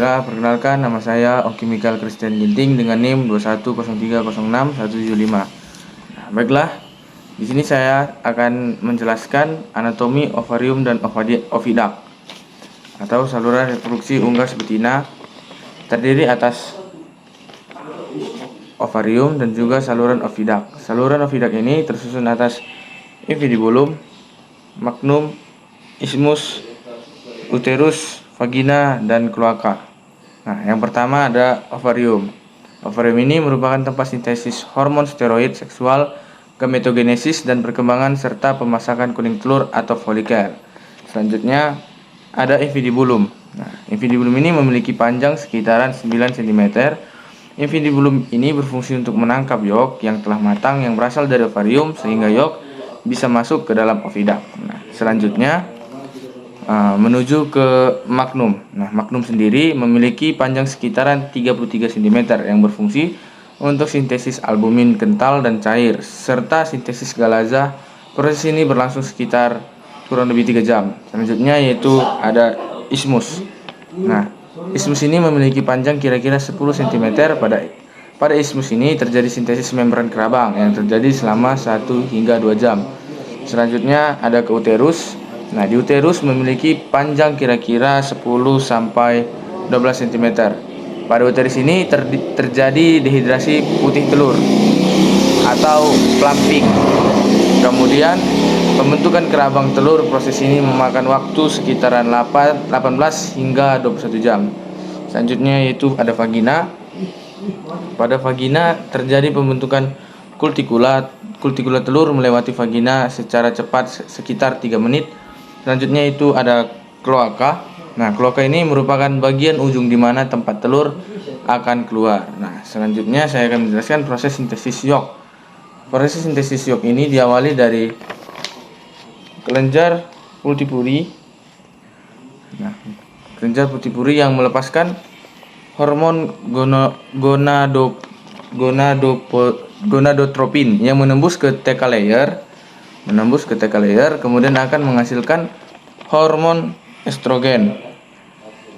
Bismillah, perkenalkan nama saya Oki Mikael Christian Ginting dengan NIM 210306175. Nah, baiklah, di sini saya akan menjelaskan anatomi ovarium dan oviduct atau saluran reproduksi unggas betina, terdiri atas ovarium dan juga saluran oviduct. Saluran oviduct ini tersusun atas infundibulum, magnum, isthmus, uterus, vagina, dan kloaka. Nah, yang pertama ada ovarium. Ovarium ini merupakan tempat sintesis hormon steroid seksual, gametogenesis, dan perkembangan serta pemasakan kuning telur atau folikel. Selanjutnya ada infundibulum. Nah, infundibulum ini memiliki panjang sekitaran 9 cm. Infundibulum ini berfungsi untuk menangkap yolk yang telah matang yang berasal dari ovarium sehingga yolk bisa masuk ke dalam oviduct. Nah, selanjutnya menuju ke magnum. Nah, magnum sendiri memiliki panjang sekitaran 33 cm yang berfungsi untuk sintesis albumin kental dan cair serta sintesis galaza. Proses ini berlangsung sekitar kurang lebih 3 jam. Selanjutnya yaitu ada isthmus. Nah, isthmus ini memiliki panjang kira-kira 10 cm. Pada isthmus ini terjadi sintesis membran kerabang yang terjadi selama 1 hingga 2 jam. Selanjutnya ada ke uterus. Nah, di uterus memiliki panjang kira-kira 10 sampai 12 cm. Pada uterus ini terjadi dehidrasi putih telur atau plumping. Kemudian pembentukan kerabang telur, proses ini memakan waktu sekitaran 18 hingga 21 jam. Selanjutnya yaitu ada vagina. Pada vagina terjadi pembentukan kultikula telur melewati vagina secara cepat sekitar 3 menit. Selanjutnya itu ada kloaka. Nah, kloaka ini merupakan bagian ujung di mana tempat telur akan keluar. Nah, selanjutnya saya akan menjelaskan proses sintesis yolk. Proses sintesis yolk ini diawali dari kelenjar putih-puri. Nah, kelenjar putih-puri yang melepaskan hormon gonadotropin yang menembus ke TK layer, kemudian akan menghasilkan hormon estrogen.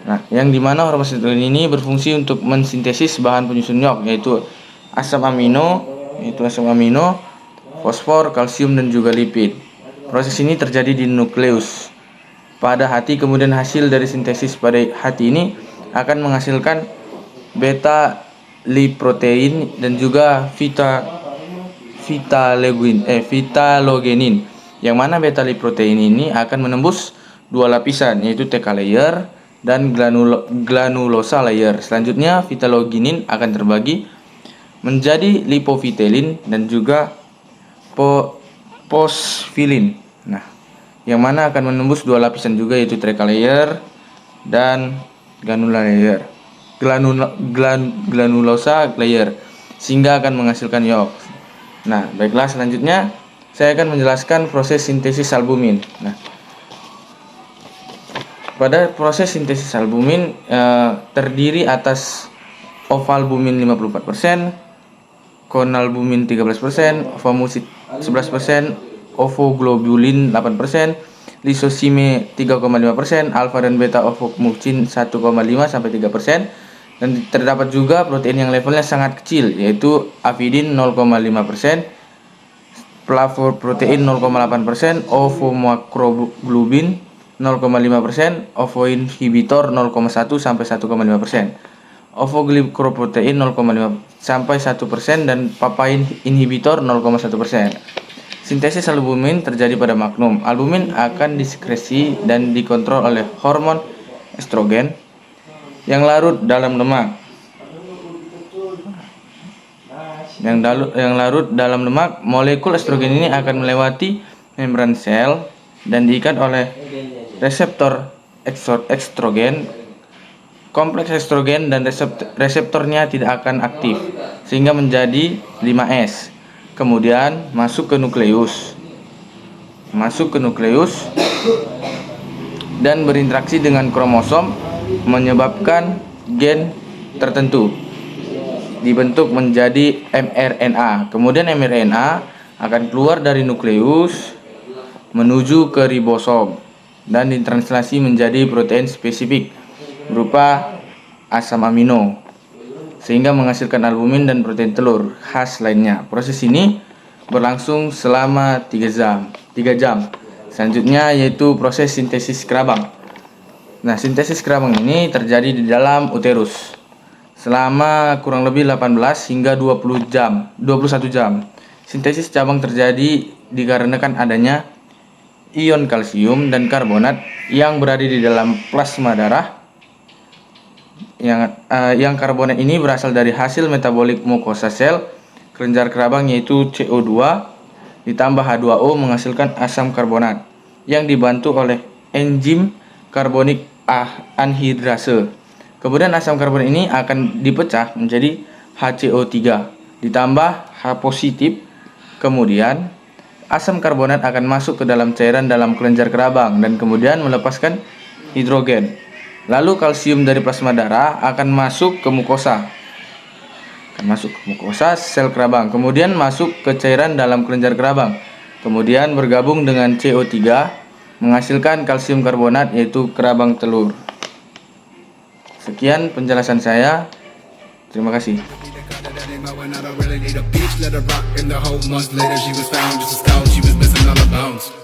Nah, yang dimana hormon estrogen ini berfungsi untuk mensintesis bahan penyusun yolk, yaitu asam amino, fosfor, kalsium, dan juga lipid. Proses ini terjadi di nukleus pada hati, kemudian hasil dari sintesis pada hati ini akan menghasilkan beta liprotein dan juga vitalogenin, yang mana beta liprotein ini akan menembus dua lapisan, yaitu TK layer dan granulosa layer. Selanjutnya vitalogenin akan terbagi menjadi lipovitelin dan juga fosfilin. Nah, yang mana akan menembus dua lapisan juga, yaitu TK layer dan granulosa layer, sehingga akan menghasilkan yolk. Nah, baiklah, selanjutnya saya akan menjelaskan proses sintesis albumin. Nah, pada proses sintesis albumin terdiri atas ovalbumin 54%, konalbumin 13%, ovomucin 11%, ovoglobulin 8%, lisosime 3,5%, alfa dan beta ovomucin 1,5 sampai 3%, dan terdapat juga protein yang levelnya sangat kecil, yaitu avidin 0,5%, flavoprotein 0,8%, ovomakroglobin 0,5%, ovoinhibitor 0,1 sampai 1,5%, ovoglycoprotein 0,5 sampai 1%, dan papain inhibitor 0,1%. Sintesis albumin terjadi pada magnum. Albumin akan disekresi dan dikontrol oleh hormon estrogen yang larut dalam lemak. Yang larut dalam lemak, molekul estrogen ini akan melewati membran sel dan diikat oleh reseptor estrogen. Kompleks estrogen dan reseptornya tidak akan aktif sehingga menjadi 5S. Kemudian masuk ke nukleus dan berinteraksi dengan kromosom, menyebabkan gen tertentu dibentuk menjadi mRNA. Kemudian mRNA akan keluar dari nukleus menuju ke ribosom dan ditranslasi menjadi protein spesifik berupa asam amino sehingga menghasilkan albumin dan protein telur khas lainnya. Proses ini berlangsung selama 3 jam. Selanjutnya yaitu proses sintesis kerabang. Nah, sintesis kerabang ini terjadi di dalam uterus selama kurang lebih 18 hingga 21 jam. Sintesis cabang terjadi dikarenakan adanya ion kalsium dan karbonat yang berada di dalam plasma darah. Yang karbonat ini berasal dari hasil metabolik mukosa sel kelenjar kerabang, yaitu CO2 ditambah H2O menghasilkan asam karbonat yang dibantu oleh enzim karbonik anhidrase. Kemudian asam karbonat ini akan dipecah menjadi HCO3 ditambah H positif. Kemudian asam karbonat akan masuk ke dalam cairan dalam kelenjar kerabang dan kemudian melepaskan hidrogen. Lalu kalsium dari plasma darah akan masuk ke mukosa. Sel kerabang, kemudian masuk ke cairan dalam kelenjar kerabang. Kemudian bergabung dengan CO3 menghasilkan kalsium karbonat, yaitu kerabang telur. Sekian penjelasan saya. Terima kasih. When I don't really need a bitch, let her rock. And the whole month later, she was found just a stone. She was missing all her bones.